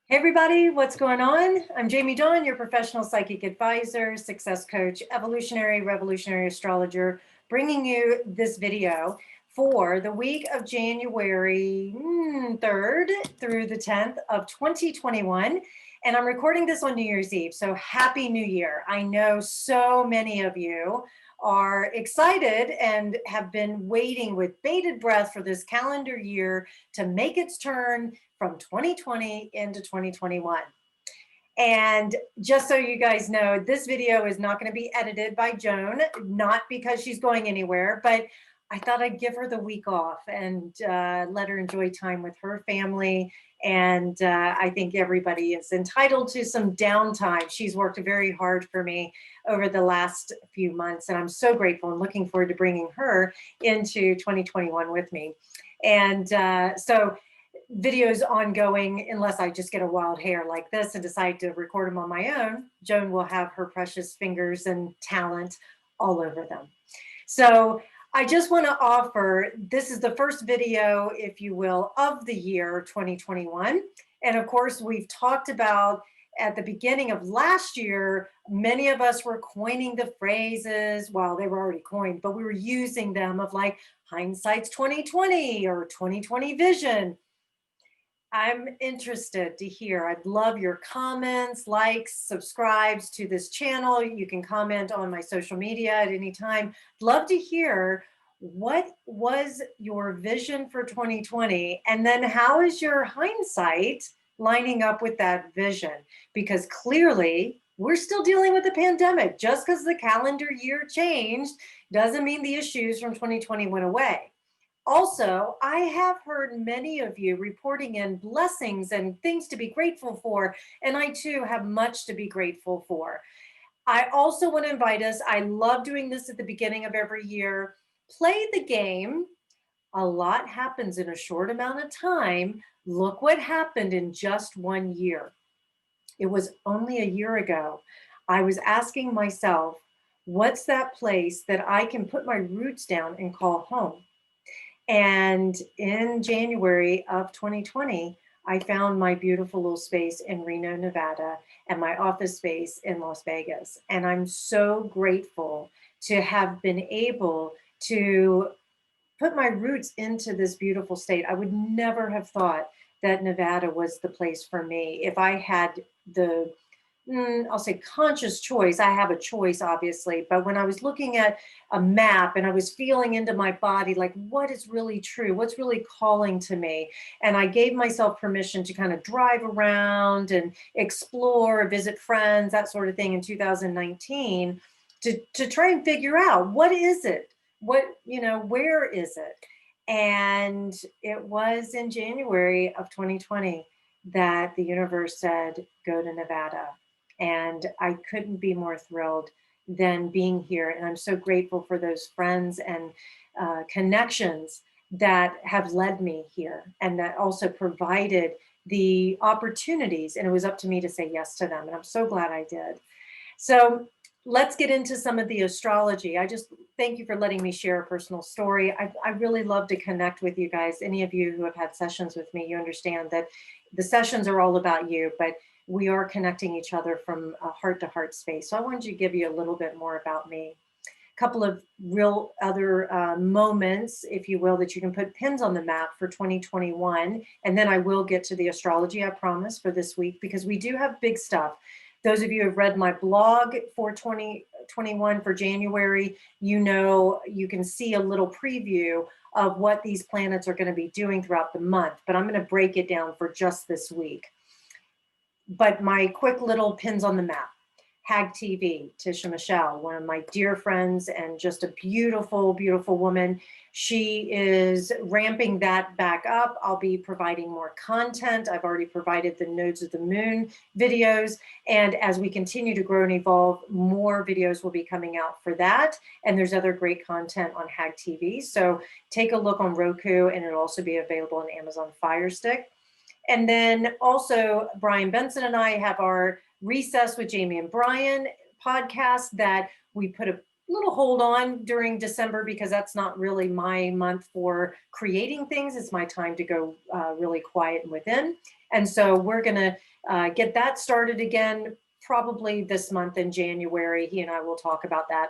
Hey everybody, what's going on? I'm Jamie Dawn, your professional psychic advisor, success coach, evolutionary, revolutionary astrologer, bringing you this video for the week of January 3rd through the 10th of 2021. And I'm recording this on New Year's Eve, so Happy New Year. I know so many of you are excited and have been waiting with bated breath for this calendar year to make its turn from 2020 into 2021. And just so you guys know, this video is not going to be edited by Joan, not because she's going anywhere, but I thought I'd give her the week off and let her enjoy time with her family. And I think everybody is entitled to some downtime. She's worked very hard for me over the last few months, and I'm so grateful and looking forward to bringing her into 2021 with me. And so videos ongoing, unless I just get a wild hair like this and decide to record them on my own, Joan will have her precious fingers and talent all over them. So I just want to offer, this is the first video, if you will, of the year 2021. And of course, we've talked about at the beginning of last year, many of us were coining the phrases, well, they were already coined, but we were using them of like hindsight's 2020 or 2020 vision. I'm interested to hear. I'd love your comments, likes, subscribes to this channel. You can comment on my social media at any time. Love to hear what was your vision for 2020, and then how is your hindsight lining up with that vision? Because clearly we're still dealing with the pandemic. Just because the calendar year changed doesn't mean the issues from 2020 went away. Also, I have heard many of you reporting in blessings and things to be grateful for, and I too have much to be grateful for. I also want to invite us, I love doing this at the beginning of every year, play the game. A lot happens in a short amount of time. Look what happened in just 1 year. It was only a year ago. I was asking myself, what's that place that I can put my roots down and call home? And in January of 2020, I found my beautiful little space in Reno, Nevada, and my office space in Las Vegas. And I'm so grateful to have been able to put my roots into this beautiful state. I would never have thought that Nevada was the place for me if I had the I'll say conscious choice. I have a choice, obviously, but when I was looking at a map and I was feeling into my body, like what is really true, what's really calling to me, and I gave myself permission to kind of drive around and explore, visit friends, that sort of thing in 2019 to try and figure out what is it, where is it? And it was in January of 2020 that the universe said, go to Nevada. And I couldn't be more thrilled than being here. And I'm so grateful for those friends and connections that have led me here and that also provided the opportunities. And it was up to me to say yes to them. And I'm so glad I did. So let's get into some of the astrology. I just thank you for letting me share a personal story. I really love to connect with you guys. Any of you who have had sessions with me, you understand that the sessions are all about you, but we are connecting each other from a heart-to-heart space. So I wanted to give you a little bit more about me. A couple of real other moments, if you will, that you can put pins on the map for 2021. And then I will get to the astrology, I promise, for this week, because we do have big stuff. Those of you who have read my blog for 2021 for January, you know, you can see a little preview of what these planets are going to be doing throughout the month. But I'm going to break it down for just this week. But my quick little pins on the map. Hag TV, Tisha Michelle, one of my dear friends and just a beautiful, beautiful woman. She is ramping that back up. I'll be providing more content. I've already provided the Nodes of the Moon videos. And as we continue to grow and evolve, more videos will be coming out for that. And there's other great content on Hag TV. So take a look on Roku, and it'll also be available on Amazon Fire Stick. And then also Brian Benson and I have our Recess with Jamie and Brian podcast that we put a little hold on during December because that's not really my month for creating things. It's my time to go really quiet and within. And so we're going to get that started again, probably this month in January. He and I will talk about that.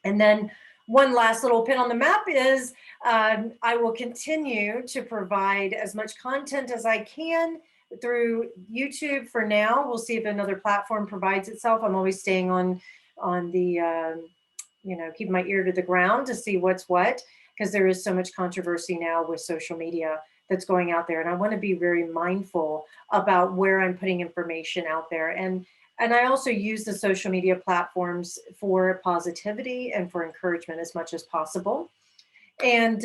And then one last little pin on the map is I will continue to provide as much content as I can through YouTube for now. We'll see if another platform provides itself. I'm always staying on the keep my ear to the ground to see what's what, because there is so much controversy now with social media that's going out there. And I want to be very mindful about where I'm putting information out there. And I also use the social media platforms for positivity and for encouragement as much as possible. And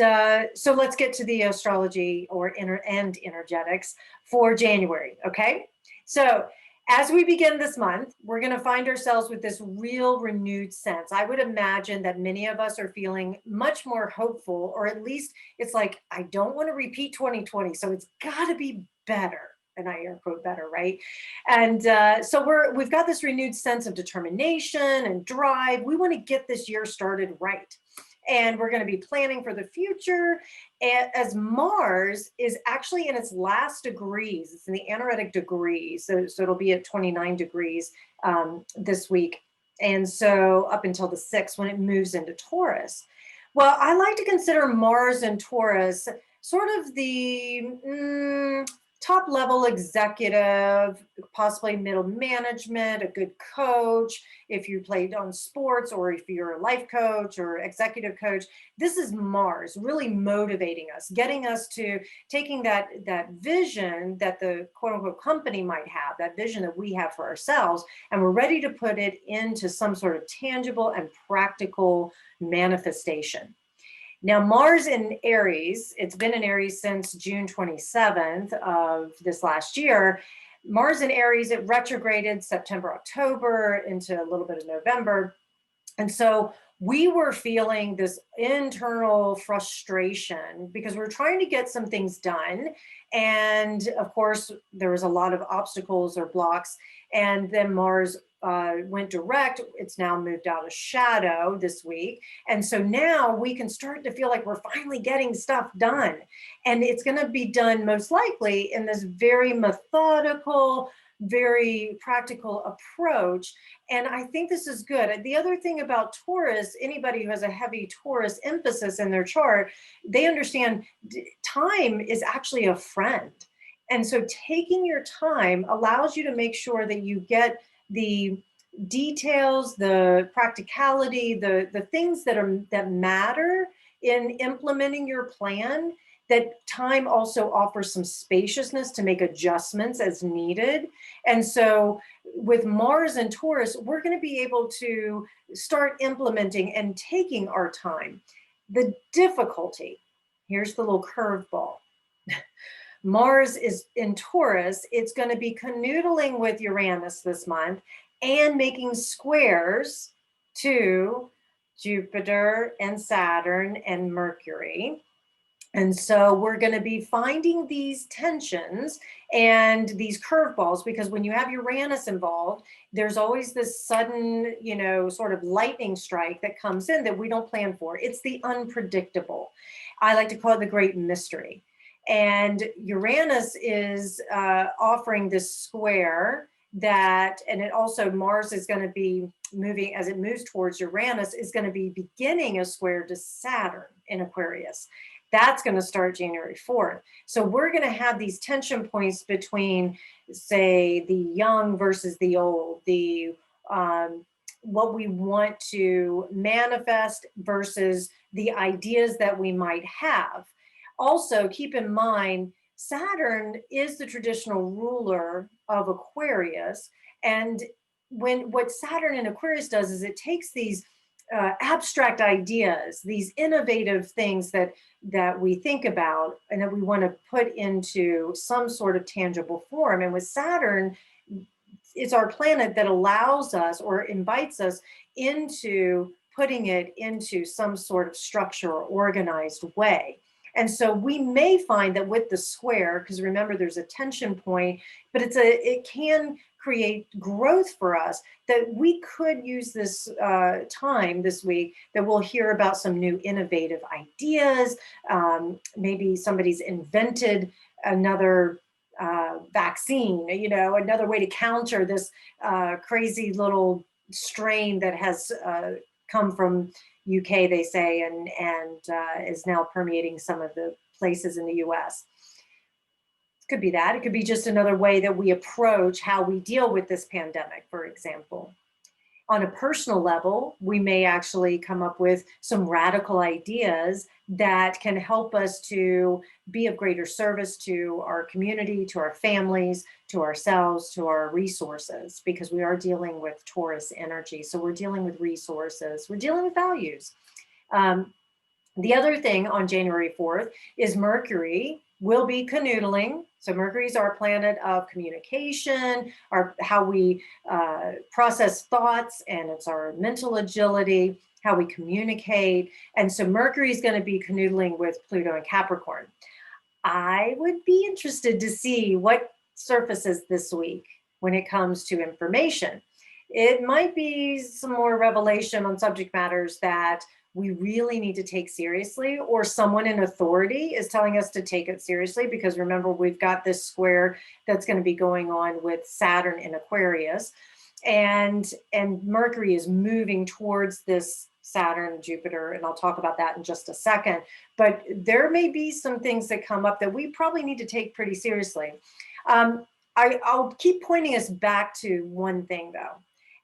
so let's get to the astrology or energetics for January. Okay. So as we begin this month, we're going to find ourselves with this real renewed sense. I would imagine that many of us are feeling much more hopeful, or at least it's like, I don't want to repeat 2020. So it's got to be better. And I air quote better, right? And so we've got this renewed sense of determination and drive. We want to get this year started right. And we're going to be planning for the future. As Mars is actually in its last degrees, it's in the anaretic degrees. So it'll be at 29 degrees this week. And so up until the 6th when it moves into Taurus. Well, I like to consider Mars and Taurus sort of the top level executive, possibly middle management, a good coach. If you played on sports, or if you're a life coach or executive coach, this is Mars really motivating us, getting us to taking that vision that the quote unquote company might have, that vision that we have for ourselves, and we're ready to put it into some sort of tangible and practical manifestation. Now, Mars in Aries, it's been in Aries since June 27th of this last year. Mars in Aries, it retrograded September, October into a little bit of November. And so we were feeling this internal frustration because we're trying to get some things done. And of course, there was a lot of obstacles or blocks. And then Mars went direct. It's now moved out of shadow this week. And so now we can start to feel like we're finally getting stuff done. And it's going to be done most likely in this very methodical, very practical approach. And I think this is good. The other thing about Taurus, anybody who has a heavy Taurus emphasis in their chart, they understand time is actually a friend. And so taking your time allows you to make sure that you get the details, the practicality, the things that matter in implementing your plan. That time also offers some spaciousness to make adjustments as needed. And so with Mars and Taurus, we're going to be able to start implementing and taking our time. The difficulty, here's the little curveball. Mars is in Taurus. It's going to be canoodling with Uranus this month and making squares to Jupiter and Saturn and Mercury. And so we're going to be finding these tensions and these curveballs, because when you have Uranus involved, there's always this sudden, sort of lightning strike that comes in that we don't plan for. It's the unpredictable. I like to call it the great mystery. And Uranus is offering this square and it also, Mars is going to be moving, as it moves towards Uranus, is going to be beginning a square to Saturn in Aquarius. That's going to start January 4th. So we're going to have these tension points between, say, the young versus the old, what we want to manifest versus the ideas that we might have. Also, keep in mind, Saturn is the traditional ruler of Aquarius. And what Saturn in Aquarius does is it takes these abstract ideas, these innovative things that we think about and that we want to put into some sort of tangible form. And with Saturn, it's our planet that allows us or invites us into putting it into some sort of structure or organized way. And so we may find that with the square, because remember there's a tension point, but it can create growth for us, that we could use this time this week that we'll hear about some new innovative ideas. Maybe somebody's invented another vaccine, another way to counter this crazy little strain that has come from UK, they say, and is now permeating some of the places in the US. Could be that. It could be just another way that we approach how we deal with this pandemic, for example. On a personal level, we may actually come up with some radical ideas that can help us to be of greater service to our community, to our families, to ourselves, to our resources, because we are dealing with Taurus energy. So we're dealing with resources, we're dealing with values. The other thing on January 4th is Mercury will be canoodling. So Mercury is our planet of communication, how we process thoughts, and it's our mental agility, how we communicate. And so Mercury is going to be canoodling with Pluto and Capricorn. I would be interested to see what surfaces this week when it comes to information. It might be some more revelation on subject matters that we really need to take seriously, or someone in authority is telling us to take it seriously, because remember, we've got this square that's going to be going on with Saturn in Aquarius, and Mercury is moving towards this Saturn, Jupiter, and I'll talk about that in just a second. But there may be some things that come up that we probably need to take pretty seriously. I'll keep pointing us back to one thing, though.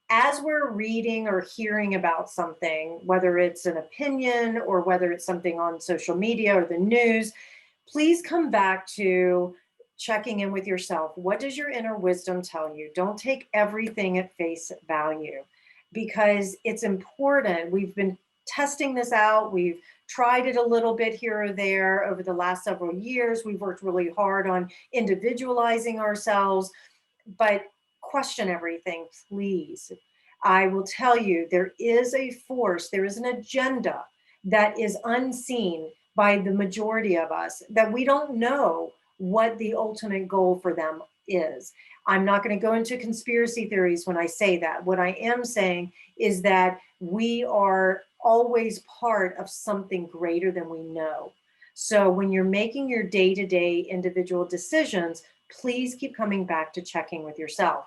As we're reading or hearing about something, whether it's an opinion or whether it's something on social media or the news, please come back to checking in with yourself. What does your inner wisdom tell you? Don't take everything at face value, because it's important. We've been testing this out. We've tried it a little bit here or there over the last several years. We've worked really hard on individualizing ourselves, but question everything, please. I will tell you, there is a force, there is an agenda that is unseen by the majority of us, that we don't know what the ultimate goal for them is. I'm not going to go into conspiracy theories when I say that. What I am saying is that we are always part of something greater than we know. So when you're making your day-to-day individual decisions, please keep coming back to checking with yourself.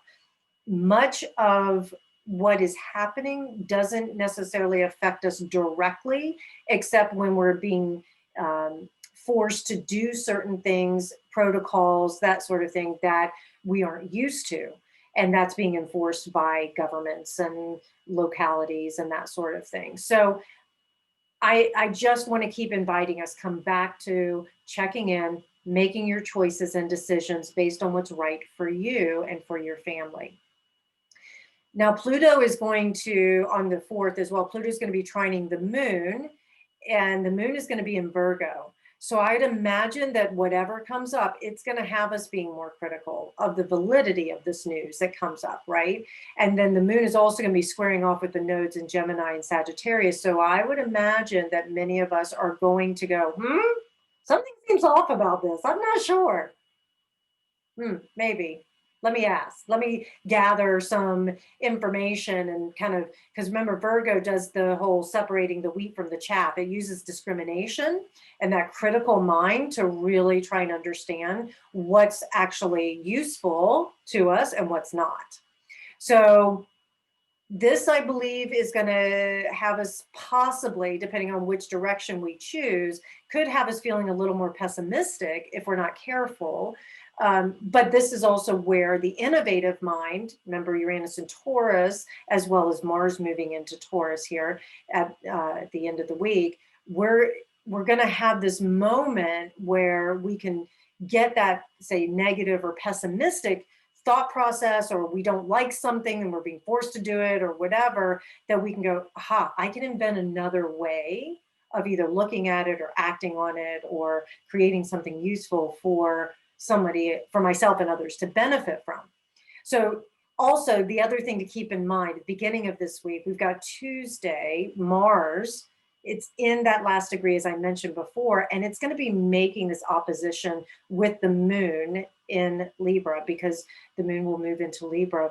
Much of what is happening doesn't necessarily affect us directly, except when we're being forced to do certain things, protocols, that sort of thing that we aren't used to. And that's being enforced by governments and localities and that sort of thing. So I just want to keep inviting us, come back to checking in, making your choices and decisions based on what's right for you and for your family. Now, Pluto is going to, on the 4th as well, Pluto is going to be trining the moon, and the moon is going to be in Virgo. So I'd imagine that whatever comes up, it's going to have us being more critical of the validity of this news that comes up, right? And then the moon is also going to be squaring off with the nodes in Gemini and Sagittarius. So I would imagine that many of us are going to go, something seems off about this. I'm not sure. Maybe. Let me ask. Let me gather some information and kind of, because remember, Virgo does the whole separating the wheat from the chaff. It uses discrimination and that critical mind to really try and understand what's actually useful to us and what's not. So this, I believe, is going to have us possibly, depending on which direction we choose, could have us feeling a little more pessimistic if we're not careful. But this is also where the innovative mind, remember Uranus and Taurus, as well as Mars moving into Taurus here at the end of the week, we're going to have this moment where we can get that, say, negative or pessimistic thought process, or we don't like something and we're being forced to do it or whatever, that we can go, aha, I can invent another way of either looking at it or acting on it or creating something useful for somebody, for myself and others to benefit from. So also the other thing to keep in mind, at the beginning of this week, we've got Tuesday, Mars It's in that last degree, as I mentioned before, and it's going to be making this opposition with the moon in Libra, because the moon will move into Libra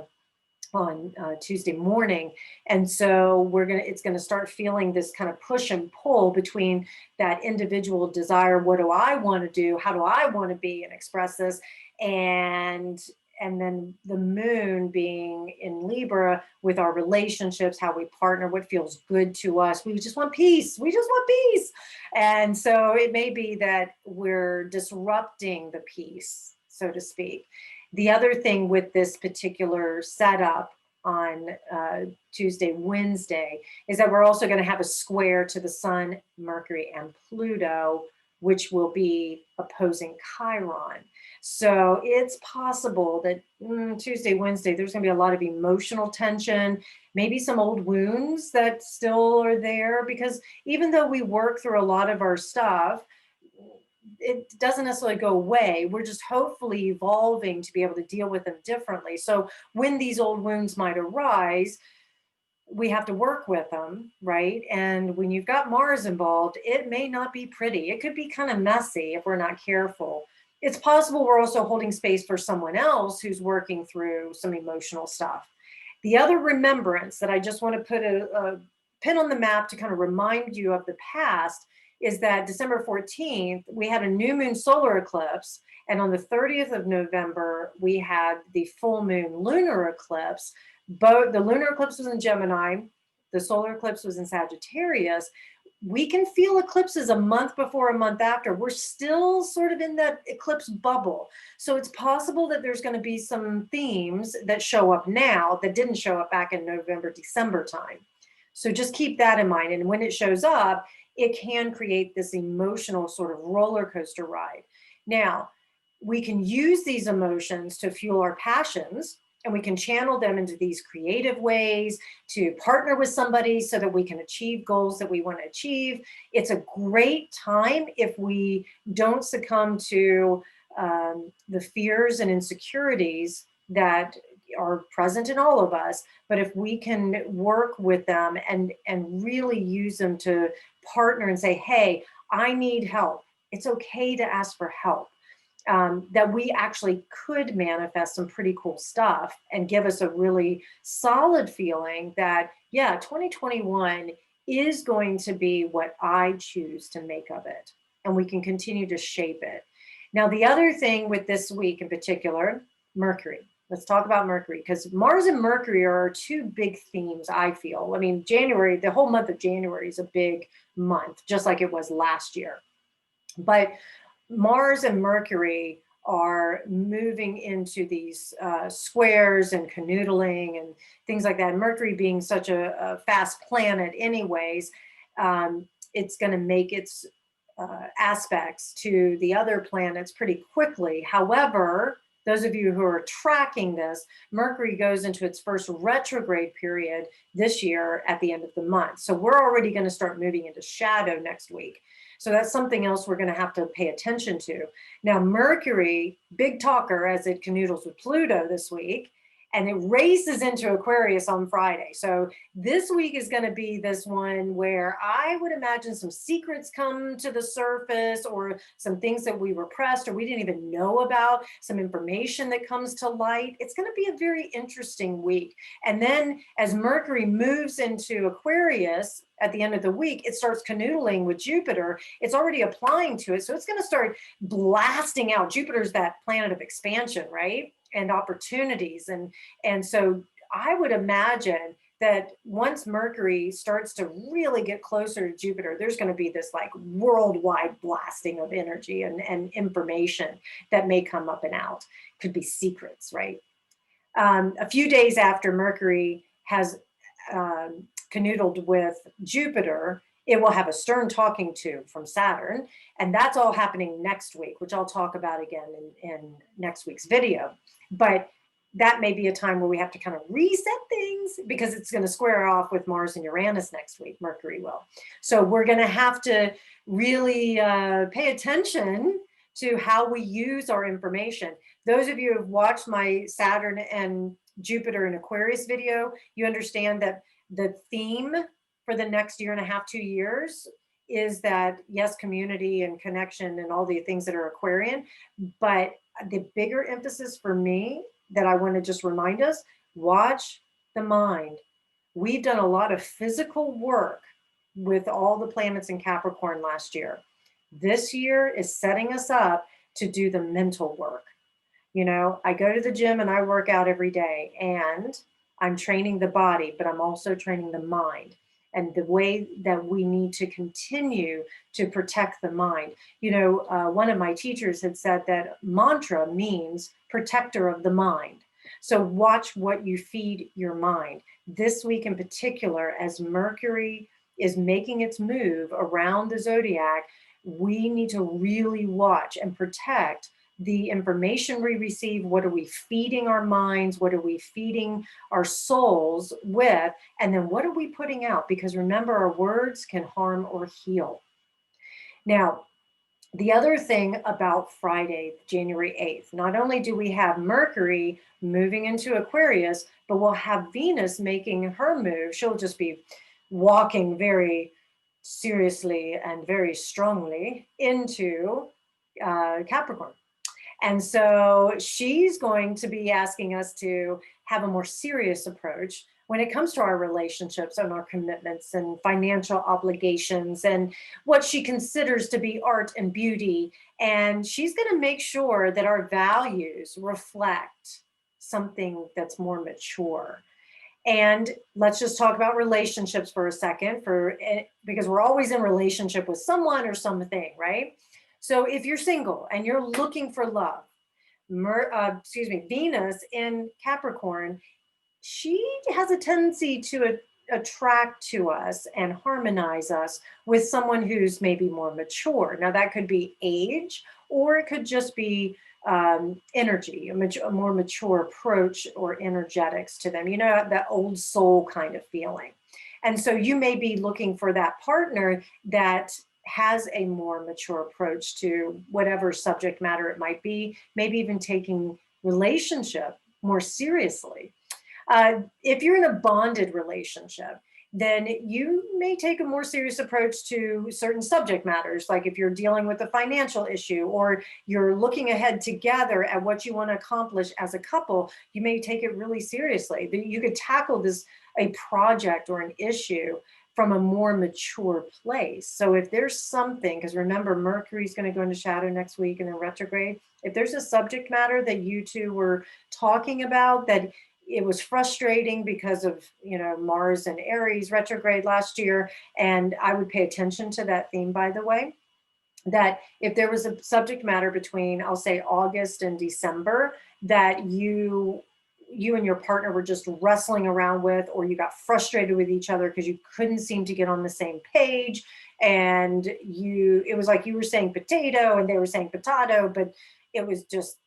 on Tuesday morning. And so it's going to start feeling this kind of push and pull between that individual desire. What do I want to do? How do I want to be and express this? And then the moon being in Libra with our relationships, how we partner, what feels good to us. We just want peace. We just want peace. And so it may be that we're disrupting the peace, so to speak. The other thing with this particular setup on Tuesday, Wednesday, is that we're also going to have a square to the Sun, Mercury, and Pluto, which will be opposing Chiron. So it's possible that Tuesday, Wednesday, there's going to be a lot of emotional tension, maybe some old wounds that still are there, because even though we work through a lot of our stuff, it doesn't necessarily go away. We're just hopefully evolving to be able to deal with them differently. So when these old wounds might arise, we have to work with them, right? And when you've got Mars involved, it may not be pretty. It could be kind of messy if we're not careful. It's possible we're also holding space for someone else who's working through some emotional stuff. The other remembrance that I just want to put a pin on the map to kind of remind you of the past is that December 14th, we had a new moon solar eclipse. And on the 30th of November, we had the full moon lunar eclipse. Both the lunar eclipse was in Gemini, the solar eclipse was in Sagittarius. We can feel eclipses a month before, a month after. We're still sort of in that eclipse bubble. So it's possible that there's going to be some themes that show up now that didn't show up back in November, December time. So just keep that in mind. And when it shows up, it can create this emotional sort of roller coaster ride. Now, we can use these emotions to fuel our passions, and we can channel them into these creative ways to partner with somebody so that we can achieve goals that we want to achieve. It's a great time if we don't succumb to the fears and insecurities that are present in all of us, but if we can work with them and really use them to partner and say, hey, I need help. It's okay to ask for help. That we actually could manifest some pretty cool stuff and give us a really solid feeling that, yeah, 2021 is going to be what I choose to make of it. And we can continue to shape it. Now, the other thing with this week in particular, Mercury. Let's talk about Mercury, because Mars and Mercury are two big themes, I feel. I mean, January, the whole month of January is a big month, just like it was last year. But Mars and Mercury are moving into these squares and canoodling and things like that. Mercury being such a fast planet anyways, it's going to make its aspects to the other planets pretty quickly. However, those of you who are tracking this, Mercury goes into its first retrograde period this year at the end of the month. So we're already going to start moving into shadow next week. So that's something else we're going to have to pay attention to. Now, Mercury, big talker as it canoodles with Pluto this week, and it races into Aquarius on Friday. So this week is going to be this one where I would imagine some secrets come to the surface, or some things that we repressed or we didn't even know about, some information that comes to light. It's going to be a very interesting week. And then as Mercury moves into Aquarius at the end of the week, it starts canoodling with Jupiter. It's already applying to it. So it's going to start blasting out. Jupiter's that planet of expansion, right? And opportunities. And so I would imagine that once Mercury starts to really get closer to Jupiter, there's going to be this like worldwide blasting of energy and information that may come up and out. Could be secrets, right? A few days after Mercury has canoodled with Jupiter, it will have a stern talking to from Saturn. And that's all happening next week, which I'll talk about again in next week's video. But that may be a time where we have to kind of reset things, because it's going to square off with Mars and Uranus next week. Mercury will. So we're going to have to really pay attention to how we use our information. Those of you who have watched my Saturn and Jupiter and Aquarius video, you understand that the theme for the next year and a half, 2 years is that, yes, community and connection and all the things that are Aquarian, but the bigger emphasis for me that I want to just remind us, watch the mind. We've done a lot of physical work with all the planets in Capricorn last year. This year is setting us up to do the mental work. You know, I go to the gym and I work out every day, and I'm training the body, but I'm also training the mind. And the way that we need to continue to protect the mind. You know, one of my teachers had said that mantra means protector of the mind. So watch what you feed your mind. This week in particular, as Mercury is making its move around the zodiac, we need to really watch and protect the information we receive. What are we feeding our minds? What are we feeding our souls with? And then what are we putting out? Because remember, our words can harm or heal. Now, the other thing about Friday, January 8th, not only do we have Mercury moving into Aquarius, but we'll have Venus making her move. She'll just be walking very seriously and very strongly into Capricorn. And so she's going to be asking us to have a more serious approach when it comes to our relationships and our commitments and financial obligations and what she considers to be art and beauty. And she's going to make sure that our values reflect something that's more mature. And let's just talk about relationships for a second, because we're always in relationship with someone or something, right? So if you're single and you're looking for love, Venus in Capricorn, she has a tendency to attract to us and harmonize us with someone who's maybe more mature. Now that could be age, or it could just be energy, a more mature approach or energetics to them, you know, that old soul kind of feeling. And so you may be looking for that partner that has a more mature approach to whatever subject matter it might be, maybe even taking relationship more seriously. If you're in a bonded relationship, then you may take a more serious approach to certain subject matters. Like if you're dealing with a financial issue or you're looking ahead together at what you want to accomplish as a couple, you may take it really seriously. You could tackle a project or an issue from a more mature place. So if there's something, because remember, Mercury's going to go into shadow next week and then retrograde. If there's a subject matter that you two were talking about that it was frustrating because of, you know, Mars and Aries retrograde last year, and I would pay attention to that theme, by the way, that if there was a subject matter between, I'll say August and December, that you and your partner were just wrestling around with, or you got frustrated with each other because you couldn't seem to get on the same page, and it was like you were saying potato and they were saying potato, but it was just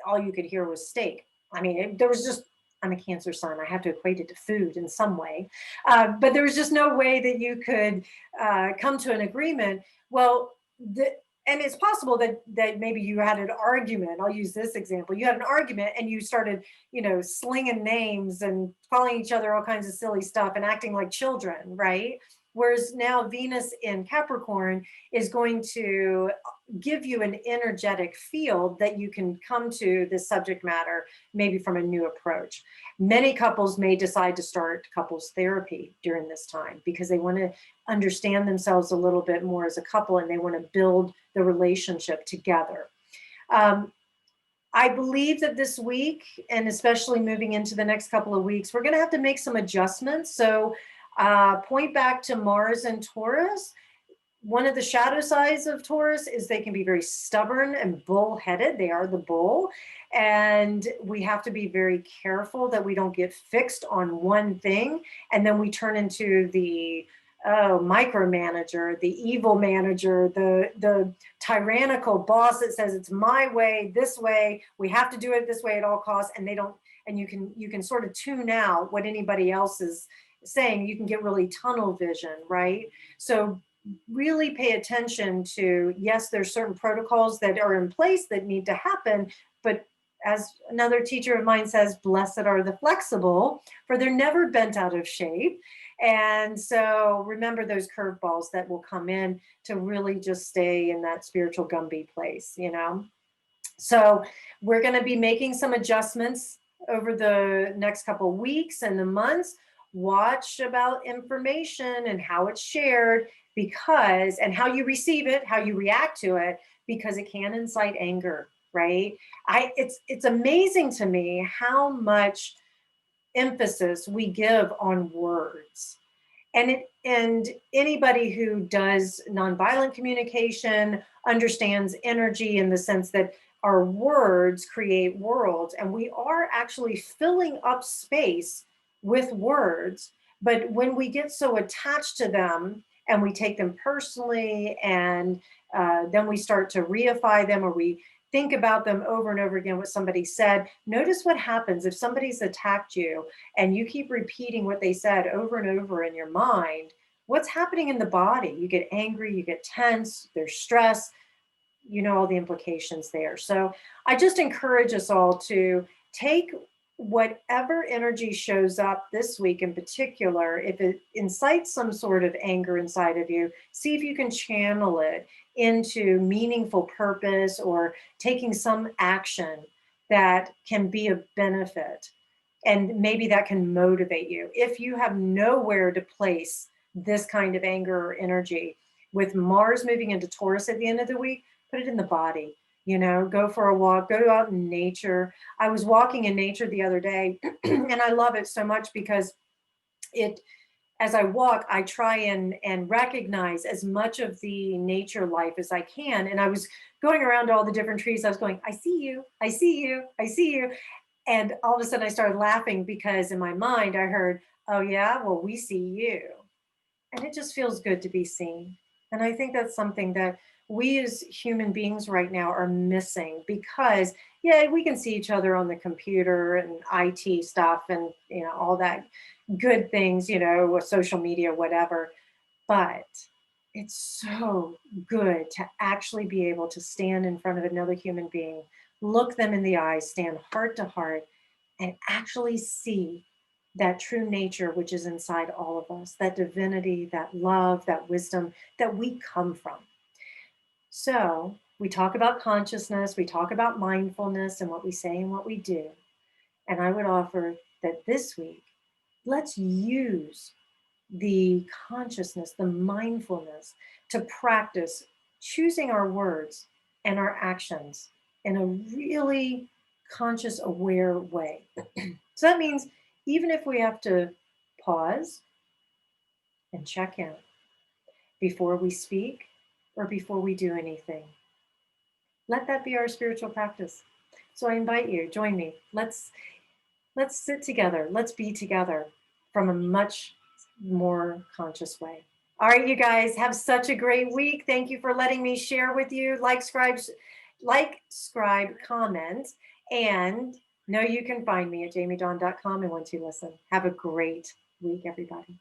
all you could hear was steak. I mean, there was just, I'm a Cancer sign. I have to equate it to food in some way. But there was just no way that you could come to an agreement. Well, and it's possible that maybe you had an argument. I'll use this example. You had an argument and you started, you know, slinging names and calling each other all kinds of silly stuff and acting like children, right? Whereas now Venus in Capricorn is going to give you an energetic field that you can come to this subject matter maybe from a new approach. Many couples may decide to start couples therapy during this time because they want to understand themselves a little bit more as a couple, and they want to build the relationship together. I believe that this week, and especially moving into the next couple of weeks, we're going to have to make some adjustments. So point back to Mars and Taurus. One of the shadow sides of Taurus is they can be very stubborn and bullheaded. They are the bull. And we have to be very careful that we don't get fixed on one thing. And then we turn into the micromanager, the evil manager, the tyrannical boss that says it's my way, this way, we have to do it this way at all costs. And they don't, and you can sort of tune out what anybody else is saying. You can get really tunnel vision, right? So really pay attention to, yes, there's certain protocols that are in place that need to happen, but as another teacher of mine says, blessed are the flexible, for they're never bent out of shape. And so remember those curveballs that will come in to really just stay in that spiritual Gumby place, you know? So we're going to be making some adjustments over the next couple of weeks and the months. Watch about information and how it's shared, because, and how you receive it, how you react to it, because it can incite anger, right? It's amazing to me how much emphasis we give on words. And anybody who does nonviolent communication understands energy in the sense that our words create worlds, and we are actually filling up space with words. But when we get so attached to them and we take them personally, and then we start to reify them, or we think about them over and over again what somebody said. Notice what happens if somebody's attacked you and you keep repeating what they said over and over in your mind. What's happening in the body? You get angry, you get tense, there's stress, you know, all the implications there. So I just encourage us all to take whatever energy shows up this week in particular. If it incites some sort of anger inside of you, see if you can channel it into meaningful purpose or taking some action that can be of benefit. And maybe that can motivate you. If you have nowhere to place this kind of anger or energy, with Mars moving into Taurus at the end of the week, put it in the body. You know, go for a walk, go out in nature. I was walking in nature the other day and I love it so much because it, as I walk, I try and recognize as much of the nature life as I can. And I was going around all the different trees. I was going, I see you, I see you, I see you. And all of a sudden I started laughing because in my mind I heard, oh yeah, well, we see you. And it just feels good to be seen. And I think that's something that we as human beings right now are missing, because yeah, we can see each other on the computer and IT stuff and, you know, all that good things, you know, with social media, whatever. But it's so good to actually be able to stand in front of another human being, look them in the eyes, stand heart to heart, and actually see that true nature which is inside all of us, that divinity, that love, that wisdom that we come from. So we talk about consciousness, we talk about mindfulness and what we say and what we do. And I would offer that this week, let's use the consciousness, the mindfulness to practice choosing our words and our actions in a really conscious, aware way. So that means even if we have to pause and check in before we speak or before we do anything, let that be our spiritual practice. So I invite you, join me. Let's sit together. Let's be together from a much more conscious way. All right, you guys, have such a great week. Thank you for letting me share with you. Scribe, comment, and know you can find me at jamiedawn.com and once you listen. Have a great week, everybody.